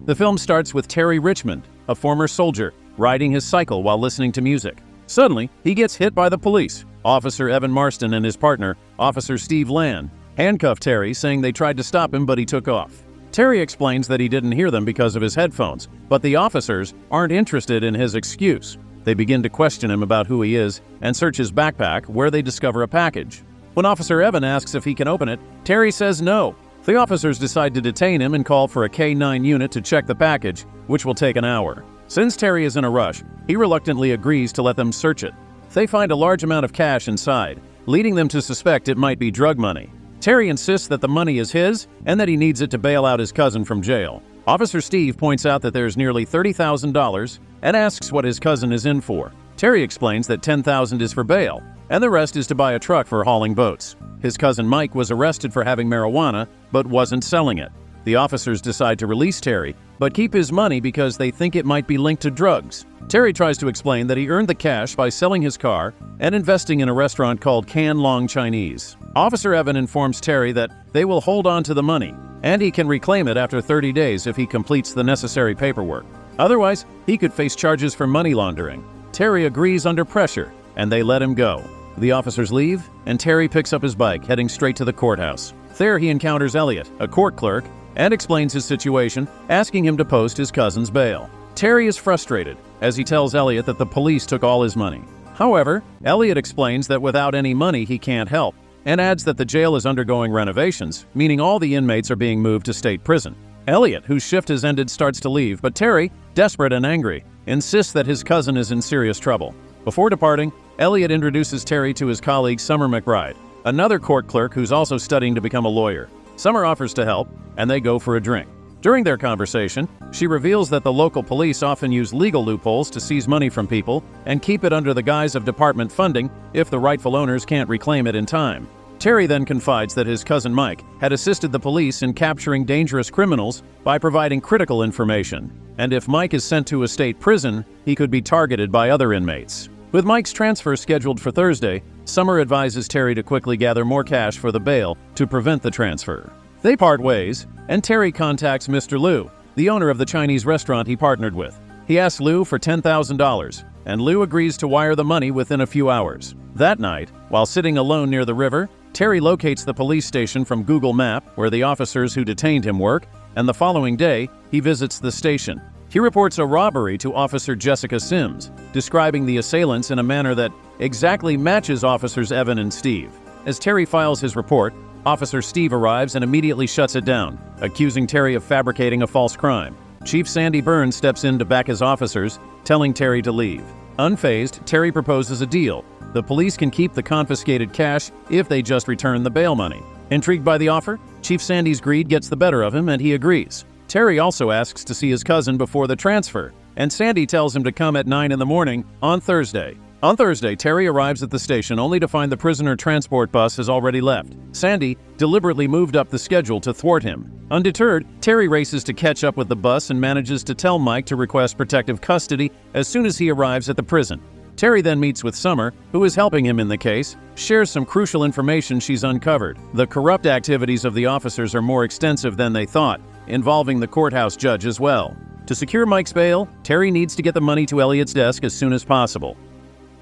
The film starts with Terry Richmond, a former soldier, riding his cycle while listening to music. Suddenly, he gets hit by the police. Officer Evan Marston and his partner, Officer Steve Land, handcuff Terry, saying they tried to stop him but he took off. Terry explains that he didn't hear them because of his headphones, but the officers aren't interested in his excuse. They begin to question him about who he is and search his backpack, where they discover a package. When Officer Evan asks if he can open it, Terry says no. The officers decide to detain him and call for a K-9 unit to check the package, which will take an hour. Since Terry is in a rush, he reluctantly agrees to let them search it. They find a large amount of cash inside, leading them to suspect it might be drug money. Terry insists that the money is his and that he needs it to bail out his cousin from jail. Officer Steve points out that there's nearly $30,000 and asks what his cousin is in for. Terry explains that $10,000 is for bail, and the rest is to buy a truck for hauling boats. His cousin Mike was arrested for having marijuana, but wasn't selling it. The officers decide to release Terry, but keep his money because they think it might be linked to drugs. Terry tries to explain that he earned the cash by selling his car and investing in a restaurant called Can Long Chinese. Officer Evan informs Terry that they will hold on to the money, and he can reclaim it after 30 days if he completes the necessary paperwork. Otherwise, he could face charges for money laundering. Terry agrees under pressure, and they let him go. The officers leave, and Terry picks up his bike, heading straight to the courthouse. There he encounters Elliot, a court clerk, and explains his situation, asking him to post his cousin's bail. Terry is frustrated, as he tells Elliot that the police took all his money. However, Elliot explains that without any money he can't help, and adds that the jail is undergoing renovations, meaning all the inmates are being moved to state prison. Elliot, whose shift has ended, starts to leave, but Terry, desperate and angry, insists that his cousin is in serious trouble. Before departing, Elliot introduces Terry to his colleague Summer McBride, another court clerk who's also studying to become a lawyer. Summer offers to help, and they go for a drink. During their conversation, she reveals that the local police often use legal loopholes to seize money from people and keep it under the guise of department funding if the rightful owners can't reclaim it in time. Terry then confides that his cousin Mike had assisted the police in capturing dangerous criminals by providing critical information, and if Mike is sent to a state prison, he could be targeted by other inmates. With Mike's transfer scheduled for Thursday, Summer advises Terry to quickly gather more cash for the bail to prevent the transfer. They part ways, and Terry contacts Mr. Liu, the owner of the Chinese restaurant he partnered with. He asks Liu for $10,000, and Liu agrees to wire the money within a few hours. That night, while sitting alone near the river, Terry locates the police station from Google Map, where the officers who detained him work, and the following day, he visits the station. He reports a robbery to Officer Jessica Sims, describing the assailants in a manner that exactly matches Officers Evan and Steve. As Terry files his report, Officer Steve arrives and immediately shuts it down, accusing Terry of fabricating a false crime. Chief Sandy Burns steps in to back his officers, telling Terry to leave. Unfazed, Terry proposes a deal. The police can keep the confiscated cash if they just return the bail money. Intrigued by the offer, Chief Sandy's greed gets the better of him and he agrees. Terry also asks to see his cousin before the transfer, and Sandy tells him to come at 9 in the morning on Thursday. On Thursday, Terry arrives at the station only to find the prisoner transport bus has already left. Sandy deliberately moved up the schedule to thwart him. Undeterred, Terry races to catch up with the bus and manages to tell Mike to request protective custody as soon as he arrives at the prison. Terry then meets with Summer, who is helping him in the case, shares some crucial information she's uncovered. The corrupt activities of the officers are more extensive than they thought, involving the courthouse judge as well. To secure Mike's bail, Terry needs to get the money to Elliot's desk as soon as possible.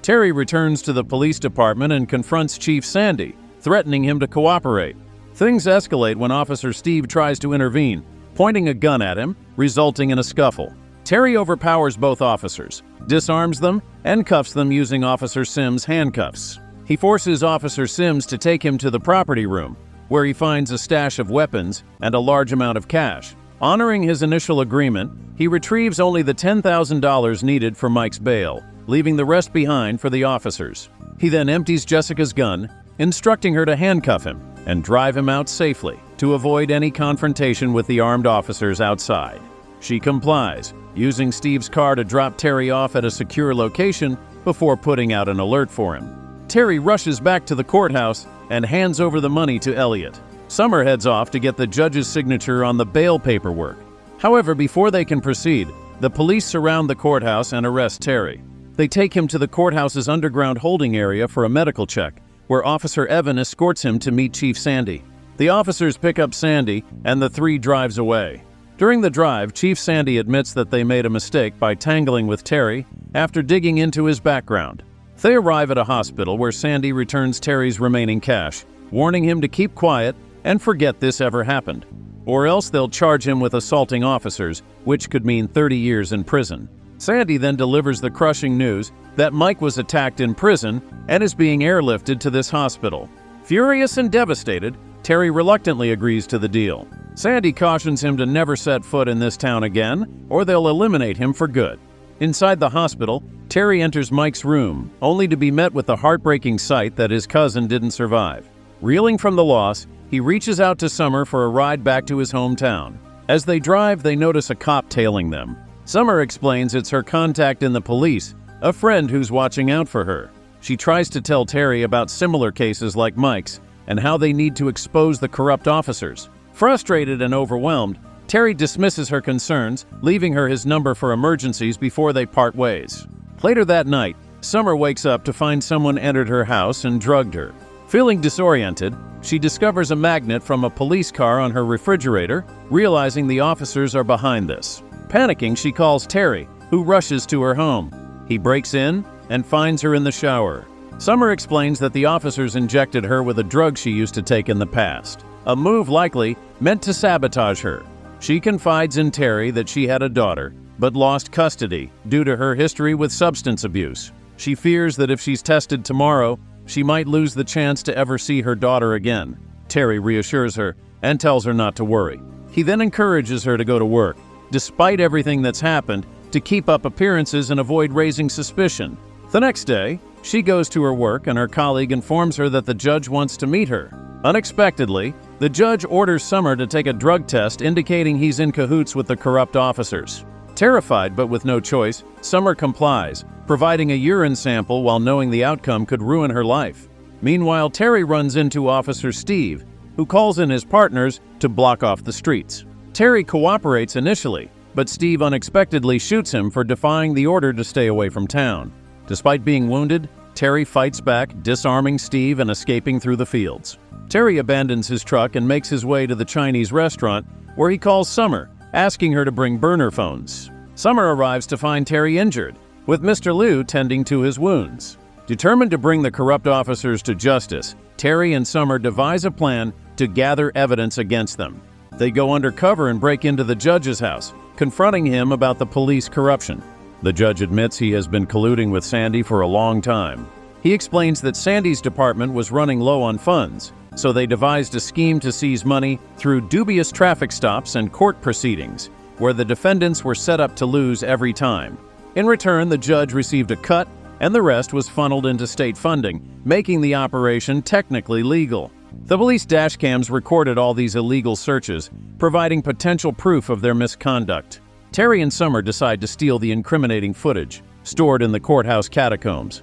Terry returns to the police department and confronts Chief Sandy, threatening him to cooperate. Things escalate when Officer Steve tries to intervene, pointing a gun at him, resulting in a scuffle. Terry overpowers both officers, disarms them, and cuffs them using Officer Sims' handcuffs. He forces Officer Sims to take him to the property room, where he finds a stash of weapons and a large amount of cash. Honoring his initial agreement, he retrieves only the $10,000 needed for Mike's bail, leaving the rest behind for the officers. He then empties Jessica's gun, instructing her to handcuff him and drive him out safely to avoid any confrontation with the armed officers outside. She complies, using Steve's car to drop Terry off at a secure location before putting out an alert for him. Terry rushes back to the courthouse and hands over the money to Elliot. Summer heads off to get the judge's signature on the bail paperwork. However, before they can proceed, the police surround the courthouse and arrest Terry. They take him to the courthouse's underground holding area for a medical check, where Officer Evan escorts him to meet Chief Sandy. The officers pick up Sandy, and the three drives away. During the drive, Chief Sandy admits that they made a mistake by tangling with Terry after digging into his background. They arrive at a hospital where Sandy returns Terry's remaining cash, warning him to keep quiet and forget this ever happened, or else they'll charge him with assaulting officers, which could mean 30 years in prison. Sandy then delivers the crushing news that Mike was attacked in prison and is being airlifted to this hospital. Furious and devastated, Terry reluctantly agrees to the deal. Sandy cautions him to never set foot in this town again, or they'll eliminate him for good. Inside the hospital, Terry enters Mike's room, only to be met with the heartbreaking sight that his cousin didn't survive. Reeling from the loss, he reaches out to Summer for a ride back to his hometown. As they drive, they notice a cop tailing them. Summer explains it's her contact in the police, a friend who's watching out for her. She tries to tell Terry about similar cases like Mike's and how they need to expose the corrupt officers. Frustrated and overwhelmed, Terry dismisses her concerns, leaving her his number for emergencies before they part ways. Later that night, Summer wakes up to find someone entered her house and drugged her. Feeling disoriented, she discovers a magnet from a police car on her refrigerator, realizing the officers are behind this. Panicking, she calls Terry, who rushes to her home. He breaks in and finds her in the shower. Summer explains that the officers injected her with a drug she used to take in the past, a move likely meant to sabotage her. She confides in Terry that she had a daughter, but lost custody due to her history with substance abuse. She fears that if she's tested tomorrow, she might lose the chance to ever see her daughter again. Terry reassures her and tells her not to worry. He then encourages her to go to work, despite everything that's happened, to keep up appearances and avoid raising suspicion. The next day, she goes to her work and her colleague informs her that the judge wants to meet her. Unexpectedly, the judge orders Summer to take a drug test indicating he's in cahoots with the corrupt officers. Terrified but with no choice, Summer complies, providing a urine sample while knowing the outcome could ruin her life. Meanwhile, Terry runs into Officer Steve, who calls in his partners to block off the streets. Terry cooperates initially, but Steve unexpectedly shoots him for defying the order to stay away from town. Despite being wounded, Terry fights back, disarming Steve and escaping through the fields. Terry abandons his truck and makes his way to the Chinese restaurant, where he calls Summer, asking her to bring burner phones. Summer arrives to find Terry injured, with Mr. Liu tending to his wounds. Determined to bring the corrupt officers to justice, Terry and Summer devise a plan to gather evidence against them. They go undercover and break into the judge's house, confronting him about the police corruption. The judge admits he has been colluding with Sandy for a long time. He explains that Sandy's department was running low on funds, so they devised a scheme to seize money through dubious traffic stops and court proceedings, where the defendants were set up to lose every time. In return, the judge received a cut, and the rest was funneled into state funding, making the operation technically legal. The police dashcams recorded all these illegal searches, providing potential proof of their misconduct. Terry and Summer decide to steal the incriminating footage, stored in the courthouse catacombs.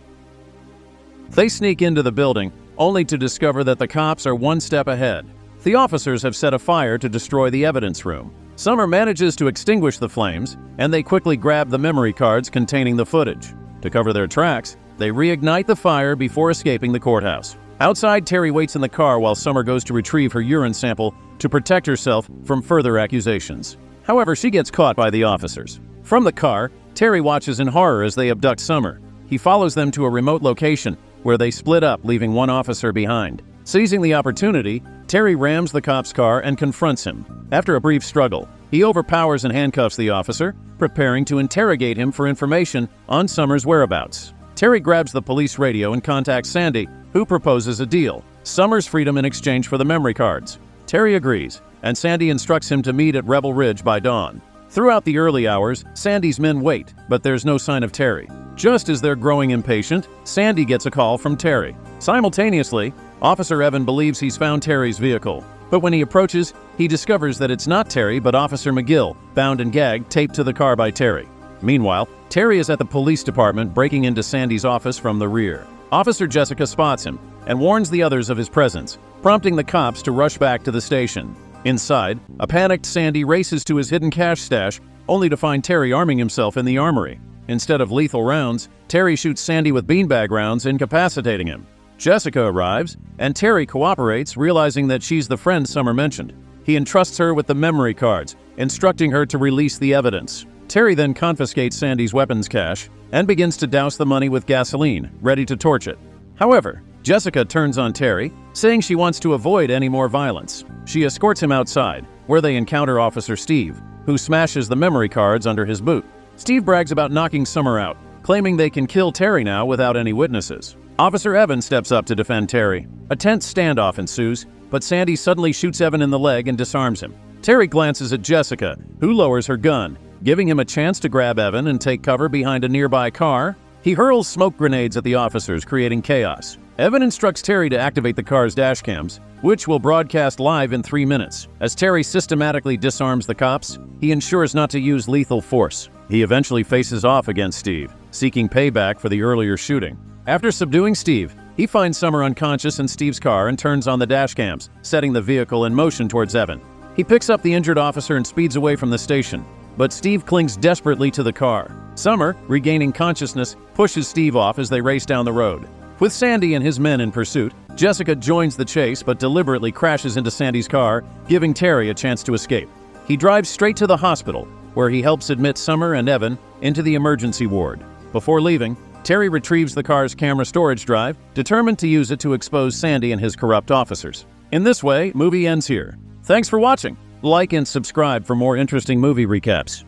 They sneak into the building, only to discover that the cops are one step ahead. The officers have set a fire to destroy the evidence room. Summer manages to extinguish the flames, and they quickly grab the memory cards containing the footage. To cover their tracks, they reignite the fire before escaping the courthouse. Outside, Terry waits in the car while Summer goes to retrieve her urine sample to protect herself from further accusations. However, she gets caught by the officers. From the car, Terry watches in horror as they abduct Summer. He follows them to a remote location where they split up, leaving one officer behind. Seizing the opportunity, Terry rams the cop's car and confronts him. After a brief struggle, he overpowers and handcuffs the officer, preparing to interrogate him for information on Summer's whereabouts. Terry grabs the police radio and contacts Sandy, who proposes a deal: Summer's freedom in exchange for the memory cards. Terry agrees, and Sandy instructs him to meet at Rebel Ridge by dawn. Throughout the early hours, Sandy's men wait, but there's no sign of Terry. Just as they're growing impatient, Sandy gets a call from Terry. Simultaneously, Officer Evan believes he's found Terry's vehicle, but when he approaches, he discovers that it's not Terry but Officer McGill, bound and gagged, taped to the car by Terry. Meanwhile, Terry is at the police department breaking into Sandy's office from the rear. Officer Jessica spots him and warns the others of his presence, prompting the cops to rush back to the station. Inside, a panicked Sandy races to his hidden cash stash, only to find Terry arming himself in the armory. Instead of lethal rounds, Terry shoots Sandy with beanbag rounds, incapacitating him. Jessica arrives, and Terry cooperates, realizing that she's the friend Summer mentioned. He entrusts her with the memory cards, instructing her to release the evidence. Terry then confiscates Sandy's weapons cache and begins to douse the money with gasoline, ready to torch it. However, Jessica turns on Terry, saying she wants to avoid any more violence. She escorts him outside, where they encounter Officer Steve, who smashes the memory cards under his boot. Steve brags about knocking Summer out, claiming they can kill Terry now without any witnesses. Officer Evan steps up to defend Terry. A tense standoff ensues, but Sandy suddenly shoots Evan in the leg and disarms him. Terry glances at Jessica, who lowers her gun, giving him a chance to grab Evan and take cover behind a nearby car. He hurls smoke grenades at the officers, creating chaos. Evan instructs Terry to activate the car's dash cams, which will broadcast live in 3 minutes. As Terry systematically disarms the cops, he ensures not to use lethal force. He eventually faces off against Steve, seeking payback for the earlier shooting. After subduing Steve, he finds Summer unconscious in Steve's car and turns on the dash cams, setting the vehicle in motion towards Evan. He picks up the injured officer and speeds away from the station, but Steve clings desperately to the car. Summer, regaining consciousness, pushes Steve off as they race down the road. With Sandy and his men in pursuit, Jessica joins the chase but deliberately crashes into Sandy's car, giving Terry a chance to escape. He drives straight to the hospital, where he helps admit Summer and Evan into the emergency ward. Before leaving, Terry retrieves the car's camera storage drive, determined to use it to expose Sandy and his corrupt officers. In this way, movie ends here. Thanks for watching. Like and subscribe for more interesting movie recaps.